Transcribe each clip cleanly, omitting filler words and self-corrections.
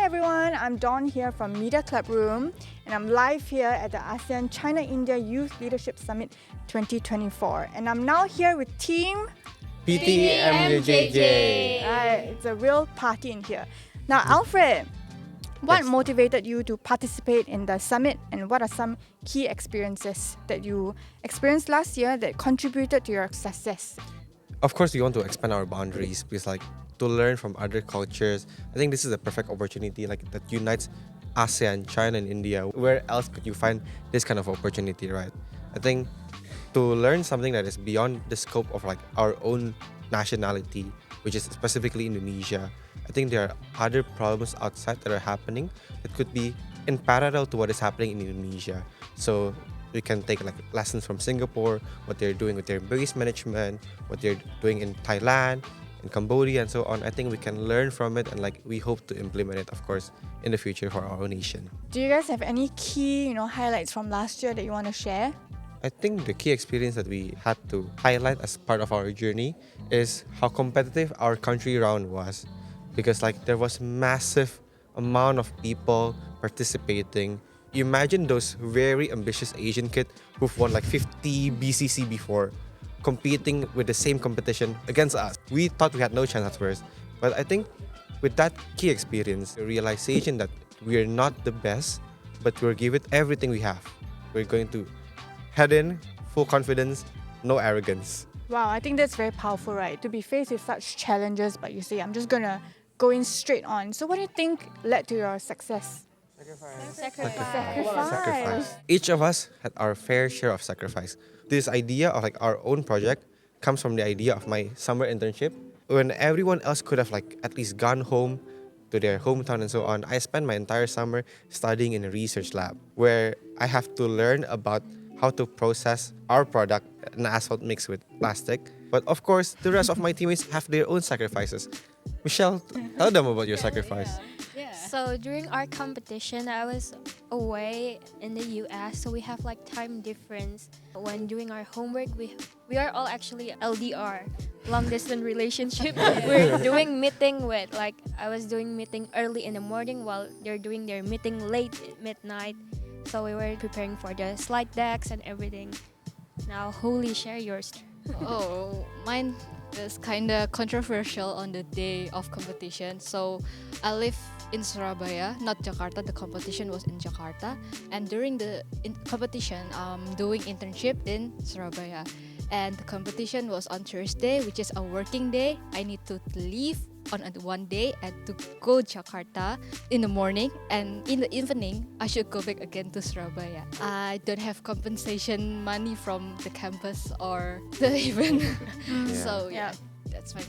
Hi everyone, I'm Dawn here from Media Club Room and I'm live here at the ASEAN China-India Youth Leadership Summit 2024 and I'm now here with Team PT MJJ. Right, it's a real party in here. Now Alfred, what Yes. motivated you to participate in the summit and what are some key experiences that you experienced last year that contributed to your success? Of course, we want to expand our boundaries because, to learn from other cultures. I think this is a perfect opportunity, that unites ASEAN, China, and India. Where else could you find this kind of opportunity, right? I think to learn something that is beyond the scope of our own nationality, which is specifically Indonesia. I think there are other problems outside that are happening that could be in parallel to what is happening in Indonesia. So we can take lessons from Singapore, what they're doing with their waste management, what they're doing in Thailand, in Cambodia, and so on. I think we can learn from it, and we hope to implement it, of course, in the future for our own nation. Do you guys have any key, highlights from last year that you want to share? I think the key experience that we had to highlight as part of our journey is how competitive our country round was, because there was massive amount of people participating. Imagine those very ambitious Asian kids who've won 50 BCC before, competing with the same competition against us. We thought we had no chance at first, but I think with that key experience, the realization that we're not the best, but we'll give it everything we have. We're going to head in, full confidence, no arrogance. Wow, I think that's very powerful, right? To be faced with such challenges, but you say, I'm just gonna go in straight on. So what do you think led to your success? Sacrifice. Each of us had our fair share of sacrifice. This idea of our own project comes from the idea of my summer internship. When everyone else could have at least gone home to their hometown and so on, I spent my entire summer studying in a research lab where I have to learn about how to process our product, an asphalt mixed with plastic. But of course, the rest of my teammates have their own sacrifices. Michelle, tell them about your sacrifice. So during our competition, I was away in the US, so we have time difference. When doing our homework, we are all actually LDR, long distance relationship. We're doing meeting with I was doing meeting early in the morning while they're doing their meeting late at midnight. So we were preparing for the slide decks and everything. Now, Holy, share yours. Oh, mine is kind of controversial on the day of competition. So I live in Surabaya, not Jakarta. The competition was in Jakarta. And during the competition, I'm doing internship in Surabaya. And the competition was on Thursday, which is a working day. I need to leave on one day and to go Jakarta in the morning, and in the evening I should go back again to Surabaya. I don't have compensation money from the campus or the event. So that's my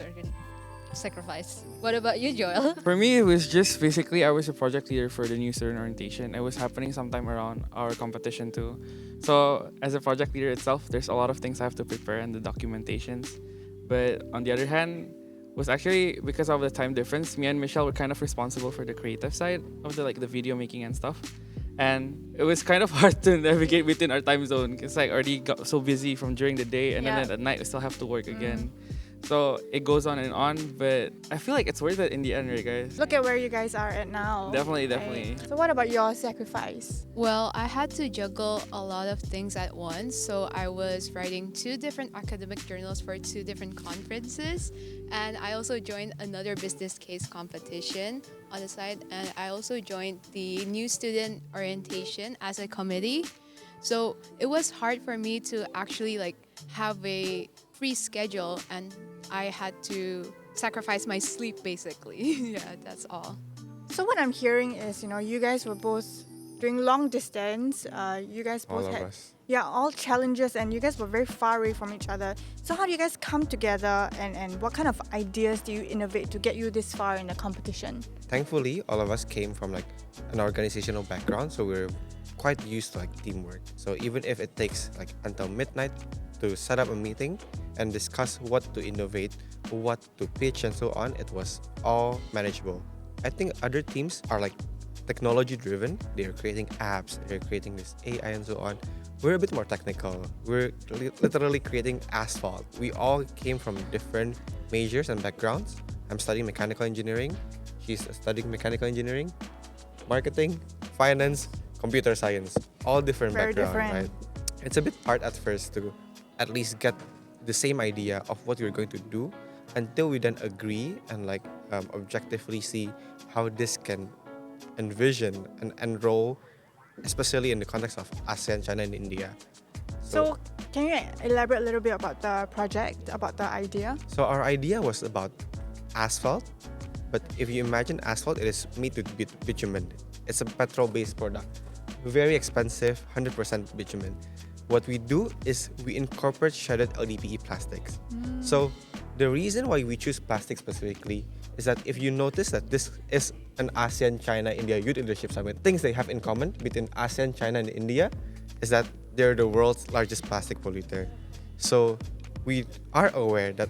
sacrifice. What about you, Joel? For me, it was just basically I was a project leader for the new student orientation. It was happening sometime around our competition too. So as a project leader itself, there's a lot of things I have to prepare and the documentations. But on the other hand, was actually because of the time difference, me and Michelle were kind of responsible for the creative side of the video making and stuff. And it was kind of hard to navigate within our time zone. It's already got so busy from during the day, and then at night we still have to work again. So it goes on and on, but I feel like it's worth it in the end, right, guys? Look at where you guys are at now. Definitely. Right? So what about your sacrifice? Well, I had to juggle a lot of things at once. So I was writing 2 different academic journals for 2 different conferences. And I also joined another business case competition on the side. And I also joined the new student orientation as a committee. So it was hard for me to actually have a free schedule, and I had to sacrifice my sleep basically. Yeah, that's all. So what I'm hearing is, you guys were both doing long distance. You guys both All of had us. all challenges, and you guys were very far away from each other. So how do you guys come together, and what kind of ideas do you innovate to get you this far in the competition? Thankfully, all of us came from an organizational background, so we're quite used to teamwork. So even if it takes until midnight to set up a meeting and discuss what to innovate, what to pitch, and so on, it was all manageable. I think other teams are technology driven. They're creating apps, they're creating this AI and so on. We're a bit more technical. We're literally creating asphalt. We all came from different majors and backgrounds. I'm studying mechanical engineering. She's studying mechanical engineering, marketing, finance, computer science, all different Very background, different. right? It's a bit hard at first to at least get the same idea of what you're going to do until we then agree and objectively see how this can envision and enroll, especially in the context of ASEAN, China, and India. So, can you elaborate a little bit about the project, about the idea? So our idea was about asphalt, but if you imagine asphalt, it is made with bitumen. It's a petrol-based product, very expensive, 100% bitumen. What we do is we incorporate shredded LDPE plastics. So the reason why we choose plastic specifically is that if you notice that this is an ASEAN, China, India Youth Leadership Summit, things they have in common between ASEAN, China, and India is that they're the world's largest plastic polluter. So we are aware that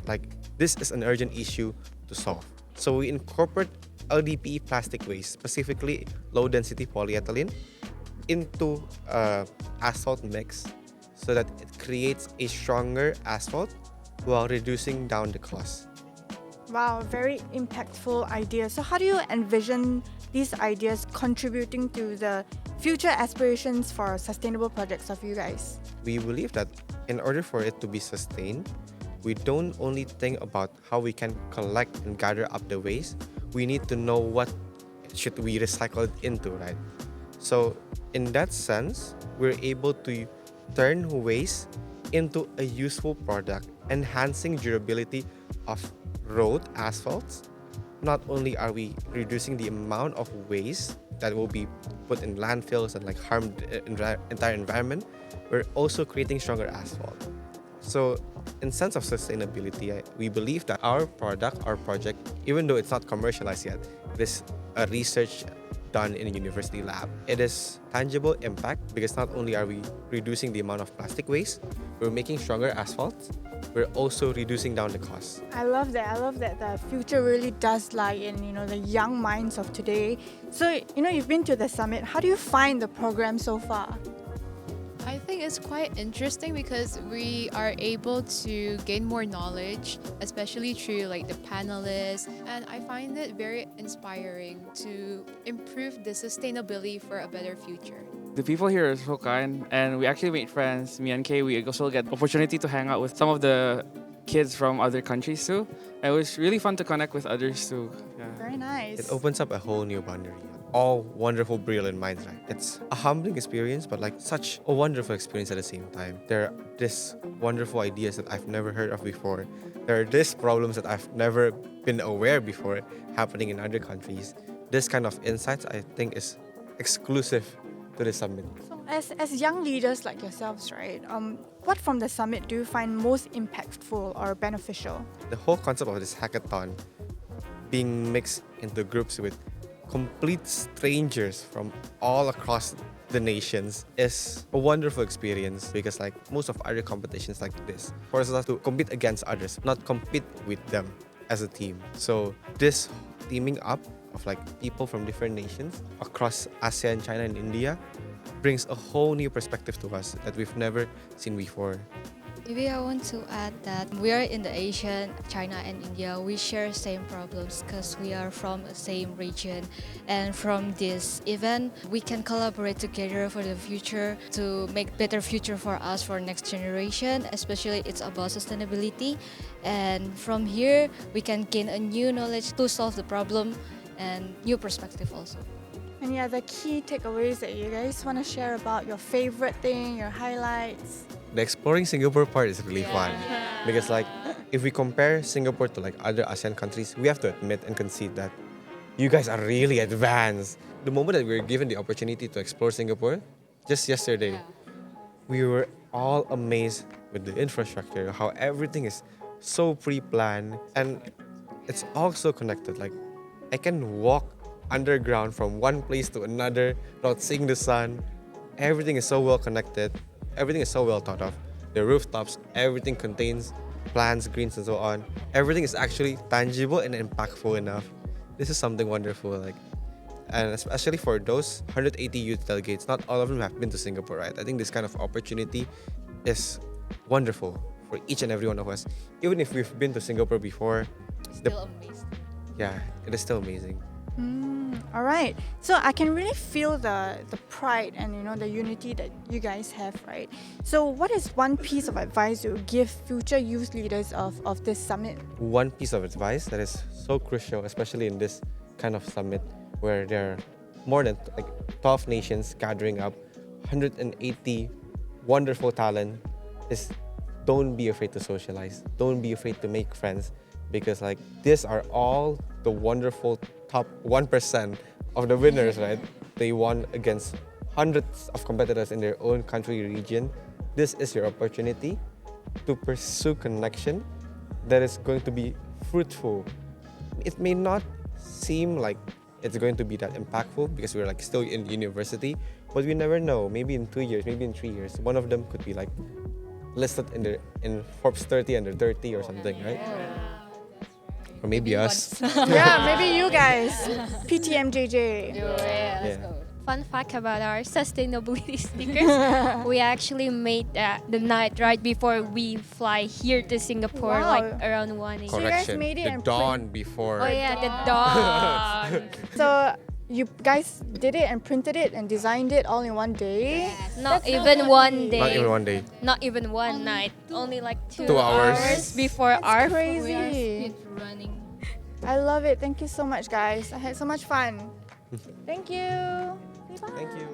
this is an urgent issue to solve. So we incorporate LDPE plastic waste, specifically low density polyethylene, into asphalt mix so that it creates a stronger asphalt while reducing down the cost. Wow, very impactful idea. So, how do you envision these ideas contributing to the future aspirations for sustainable projects of you guys? We believe that in order for it to be sustained, we don't only think about how we can collect and gather up the waste, we need to know what should we recycle it into, right? So in that sense, we're able to turn waste into a useful product, enhancing durability of road asphalts. Not only are we reducing the amount of waste that will be put in landfills and harm the entire environment, we're also creating stronger asphalt. So in sense of sustainability, we believe that our product, our project, even though it's not commercialized yet, it is a research done in a university lab. It is tangible impact because not only are we reducing the amount of plastic waste, we're making stronger asphalt, we're also reducing down the cost. I love that. I love that the future really does lie in, the young minds of today. So, you've been to the summit. How do you find the program so far? I think it's quite interesting because we are able to gain more knowledge, especially through the panelists, and I find it very inspiring to improve the sustainability for a better future. The people here are so kind, and we actually made friends. Me and Kay, we also get opportunity to hang out with some of the kids from other countries too. And it was really fun to connect with others too. Yeah. Very nice. It opens up a whole new boundary. All wonderful, brilliant minds, right? It's a humbling experience, but such a wonderful experience at the same time. There are these wonderful ideas that I've never heard of before. There are these problems that I've never been aware before happening in other countries. This kind of insights, I think, is exclusive to the summit. So as young leaders like yourselves, right? What from the summit do you find most impactful or beneficial? The whole concept of this hackathon being mixed into groups with complete strangers from all across the nations is a wonderful experience because most of other competitions like this forces us to compete against others, not compete with them as a team. So this teaming up of people from different nations across ASEAN, China, and India brings a whole new perspective to us that we've never seen before. Maybe I want to add that we are in the Asian, China and India. We share same problems because we are from the same region. And from this event, we can collaborate together for the future to make better future for us, for next generation. Especially it's about sustainability. And from here, we can gain a new knowledge to solve the problem and new perspective also. Any other key takeaways that you guys want to share about your favorite thing, your highlights? The exploring Singapore part is really fun because if we compare Singapore to other ASEAN countries, we have to admit and concede that you guys are really advanced. The moment that we were given the opportunity to explore Singapore, just yesterday, we were all amazed with the infrastructure, how everything is so pre-planned and it's all so connected. I can walk underground from one place to another without seeing the sun. Everything is so well connected. Everything is so well thought of. The rooftops, everything contains plants, greens, and so on. Everything is actually tangible and impactful enough. This is something wonderful. And especially for those 180 youth delegates, not all of them have been to Singapore, right? I think this kind of opportunity is wonderful for each and every one of us. Even if we've been to Singapore before, Still amazed. yeah, it is still amazing. All right. So I can really feel the pride and the unity that you guys have, right? So what is one piece of advice you would give future youth leaders of this summit? One piece of advice that is so crucial, especially in this kind of summit where there are more than 12 nations gathering up, 180 wonderful talent, is don't be afraid to socialize. Don't be afraid to make friends, because these are all the wonderful top 1% of the winners, right? They won against hundreds of competitors in their own country region. This is your opportunity to pursue connection that is going to be fruitful. It may not seem like it's going to be that impactful because we're still in university, but we never know. Maybe in 2 years, maybe in 3 years, one of them could be listed in Forbes 30 under 30 or something, right? Or maybe us. Yeah, maybe you guys. PT MJJ. Yeah. Fun fact about our sustainability stickers, we actually made the night right before we fly here to Singapore, Wow. around 1 a.m. So you guys made it the and dawn before. Oh yeah, the dawn. So you guys did it and printed it and designed it all in one day? Not That's so even one funny. day. Not even one day. Not even one night. Only 2 2 hours. before our Crazy. running. I love it. Thank you so much, guys. I had so much fun. Thank you. Say bye. Thank you.